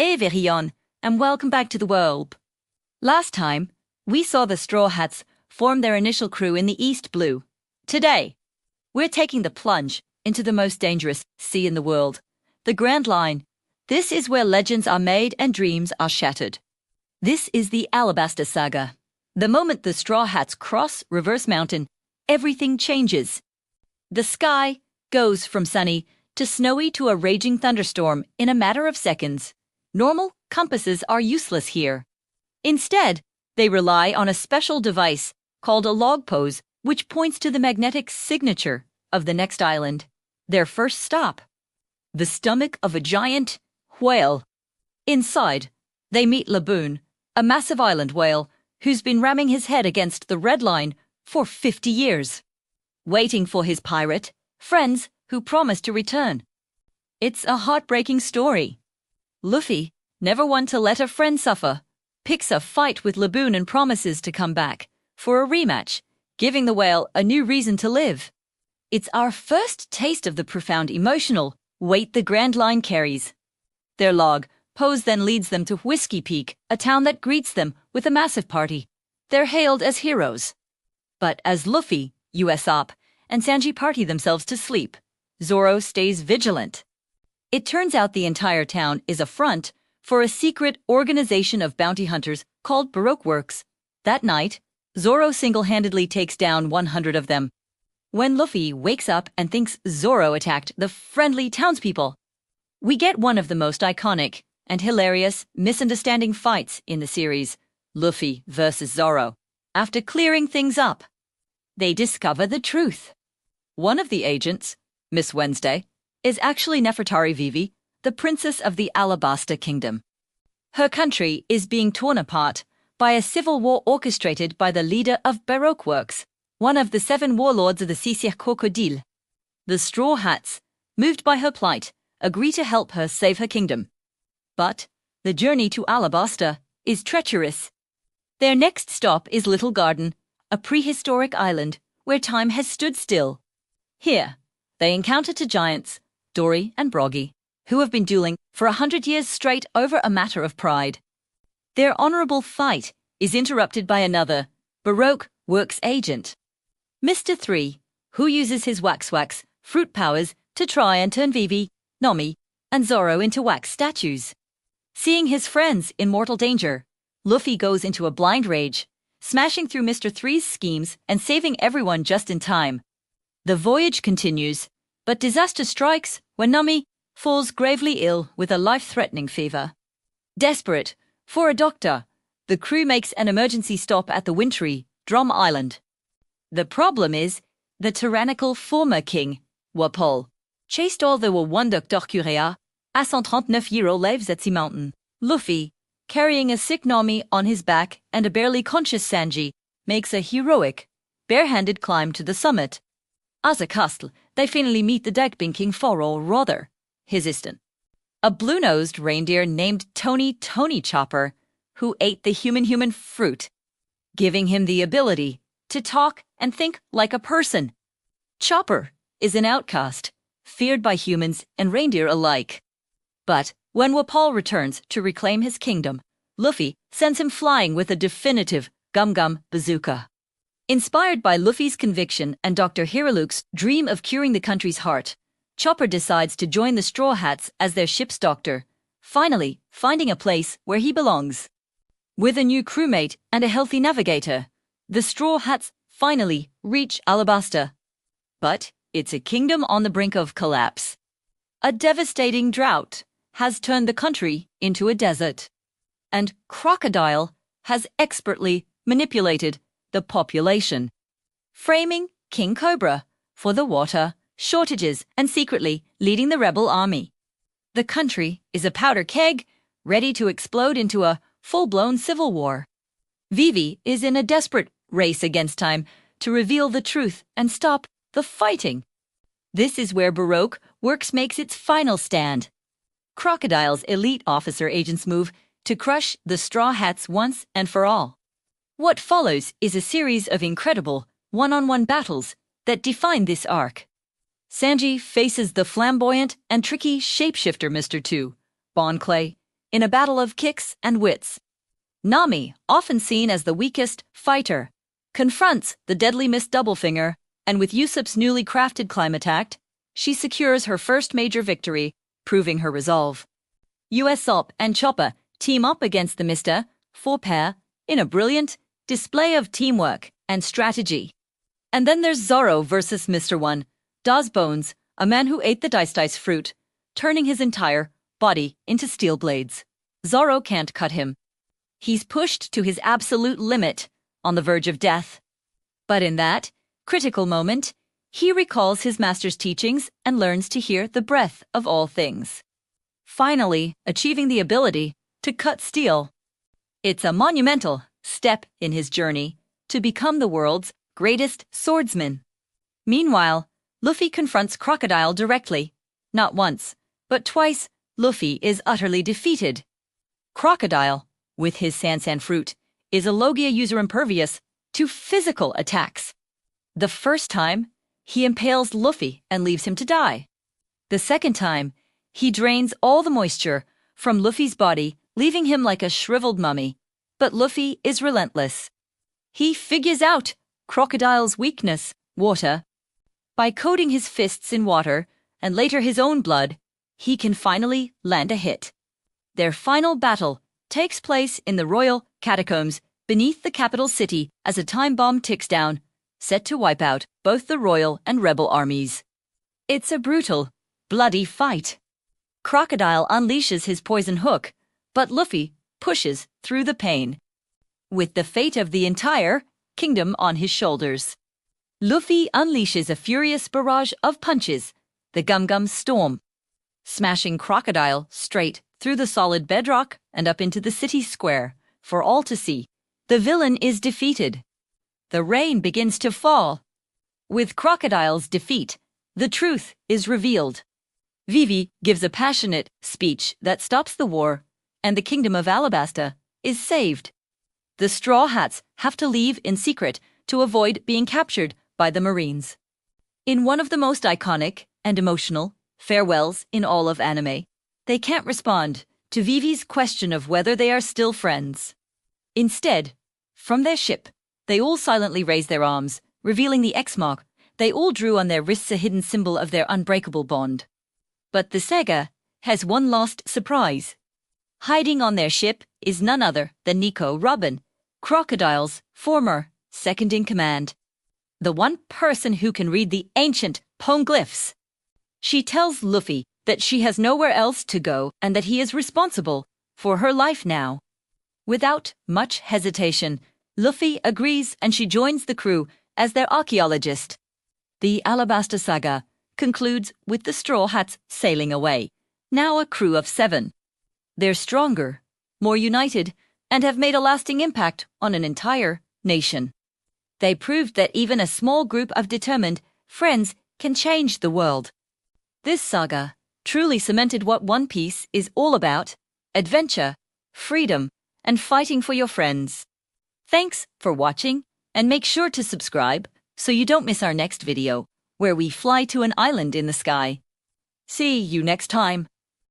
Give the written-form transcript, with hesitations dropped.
Hey Virion, and welcome back to the world. Last time, we saw the Straw Hats form their initial crew in the eastblue. Today, we're taking the plunge into the most dangerous sea in the world, the Grand Line. This is where legends are made and dreams are shattered. This is the Alabasta Saga. The moment the Straw Hats cross Reverse Mountain, everything changes. The sky goes from sunny to snowy to a raging thunderstorm in a matter of seconds. Normal compasses are useless here. Instead, they rely on a special device called a log pose, which points to the magnetic signature of the next island, their first stop, the stomach of a giant whale. Inside, they meet Laboon, a massive island whale who's been ramming his head against the red line for 50 years, waiting for his pirate friends who promise to return. It's a heartbreaking story. Luffy, never one to let a friend suffer, picks a fight with Laboon and promises to come back for a rematch, giving the whale a new reason to live. It's our first taste of the profound emotional weight the Grand Line carries. Their log pose then leads them to Whisky Peak, a town that greets them with a massive party. They're hailed as heroes. But as Luffy, Usopp, and Sanji party themselves to sleep, Zoro stays vigilant. It turns out the entire town is a front for a secret organization of bounty hunters called Baroque Works. That night, Zoro single-handedly takes down 100 of them. When Luffy wakes up and thinks Zoro attacked the friendly townspeople, we get one of the most iconic and hilarious misunderstanding fights in the series, Luffy versus Zoro. After clearing things up, they discover the truth. One of the agents, Miss Wednesday, is actually Nefertari Vivi, the princess of the Alabasta Kingdom. Her country is being torn apart by a civil war orchestrated by the leader of Baroque Works, one of the 7 warlords of the Crocodile. The Straw Hats, moved by her plight, agree to help her save her kingdom. But the journey to Alabasta is treacherous. Their next stop is Little Garden, a prehistoric island where time has stood still. Here, they encounter 2 giants, Dory and Broggy, who have been dueling for 100 years straight over a matter of pride. Their honorable fight is interrupted by another, Baroque Works agent, Mr. 3, who uses his wax fruit powers to try and turn Vivi, Nami, and Zoro into wax statues. Seeing his friends in mortal danger, Luffy goes into a blind rage, smashing through Mr. 3's schemes and saving everyone just in time. The voyage continues, but disaster strikes when Nami falls gravely ill with a life-threatening fever. Desperate for a doctor, the crew makes an emergency stop at the wintry Drum Island. The problem is, the tyrannical former king, Wapol, chased all the Wonder Torcurea à 139 lives at sea mountain. Luffy, carrying a sick Nami on his back and a barely conscious Sanji, makes a heroic, barehanded climb to the summit. As a castle, they finally meet the Dagbin King for, or rather, his assistant, a blue-nosed reindeer named Tony Chopper, who ate the human fruit, giving him the ability to talk and think like a person. Chopper is an outcast, feared by humans and reindeer alike. But when Wapol returns to reclaim his kingdom, Luffy sends him flying with a definitive gum-gum bazooka. Inspired by Luffy's conviction and Dr. Hiriluk's dream of curing the country's heart, Chopper decides to join the Straw Hats as their ship's doctor, finally finding a place where he belongs. With a new crewmate and a healthy navigator, the Straw Hats finally reach Alabasta. But it's a kingdom on the brink of collapse. A devastating drought has turned the country into a desert, and Crocodile has expertly manipulated the population, framing King Cobra for the water shortages and secretly leading the rebel army. The country is a powder keg, ready to explode into a full-blown civil war. Vivi is in a desperate race against time to reveal the truth and stop the fighting. This is where Baroque Works makes its final stand. Crocodile's elite officer agents move to crush the Straw Hats once and for all. What follows is a series of incredible one-on-one battles that define this arc. Sanji faces the flamboyant and tricky shapeshifter Mr. 2, Bon Clay, in a battle of kicks and wits. Nami, often seen as the weakest fighter, confronts the deadly Miss Doublefinger, and with Usopp's newly crafted climate act, she secures her first major victory, proving her resolve. Usopp and Chopper team up against the Mr. Four pair in a brilliant display of teamwork and strategy. And then there's Zoro versus Mr. One, Daz Bones, a man who ate the dice fruit, turning his entire body into steel blades. Zoro can't cut him. He's pushed to his absolute limit, on the verge of death. But in that critical moment, he recalls his master's teachings and learns to hear the breath of all things, finally achieving the ability to cut steel. It's a monumental step in his journey to become the world's greatest swordsman. Meanwhile, Luffy confronts Crocodile directly. Not once, but twice, Luffy is utterly defeated. Crocodile, with his Sansan fruit, is a Logia user impervious to physical attacks. The first time, he impales Luffy and leaves him to die. The second time, he drains all the moisture from Luffy's body, leaving him like a shriveled mummy. But Luffy is relentless. He figures out Crocodile's weakness, water. By coating his fists in water, and later his own blood, he can finally land a hit. Their final battle takes place in the royal catacombs beneath the capital city as a time bomb ticks down, set to wipe out both the royal and rebel armies. It's a brutal, bloody fight. Crocodile unleashes his poison hook, but Luffy pushes through the pain, with the fate of the entire kingdom on his shoulders. Luffy unleashes a furious barrage of punches, the Gum Gum Storm, smashing Crocodile straight through the solid bedrock and up into the city square for all to see. The villain is defeated. The rain begins to fall. With Crocodile's defeat, the truth is revealed. Vivi gives a passionate speech that stops the war, and the kingdom of Alabasta is saved. The Straw Hats have to leave in secret to avoid being captured by the Marines. In one of the most iconic and emotional farewells in all of anime, they can't respond to Vivi's question of whether they are still friends. Instead, from their ship, they all silently raise their arms, revealing the X mark they all drew on their wrists, a hidden symbol of their unbreakable bond. But the saga has one last surprise. Hiding on their ship is none other than Nico Robin, Crocodile's former second-in-command, the one person who can read the ancient poneglyphs. She tells Luffy that she has nowhere else to go and that he is responsible for her life now. Without much hesitation, Luffy agrees and she joins the crew as their archaeologist. The Alabasta Saga concludes with the Straw Hats sailing away, now a crew of 7. They're stronger, more united, and have made a lasting impact on an entire nation. They proved that even a small group of determined friends can change the world. This saga truly cemented what One Piece is all about: adventure, freedom, and fighting for your friends. Thanks for watching, and make sure to subscribe so you don't miss our next video, where we fly to an island in the sky. See you next time.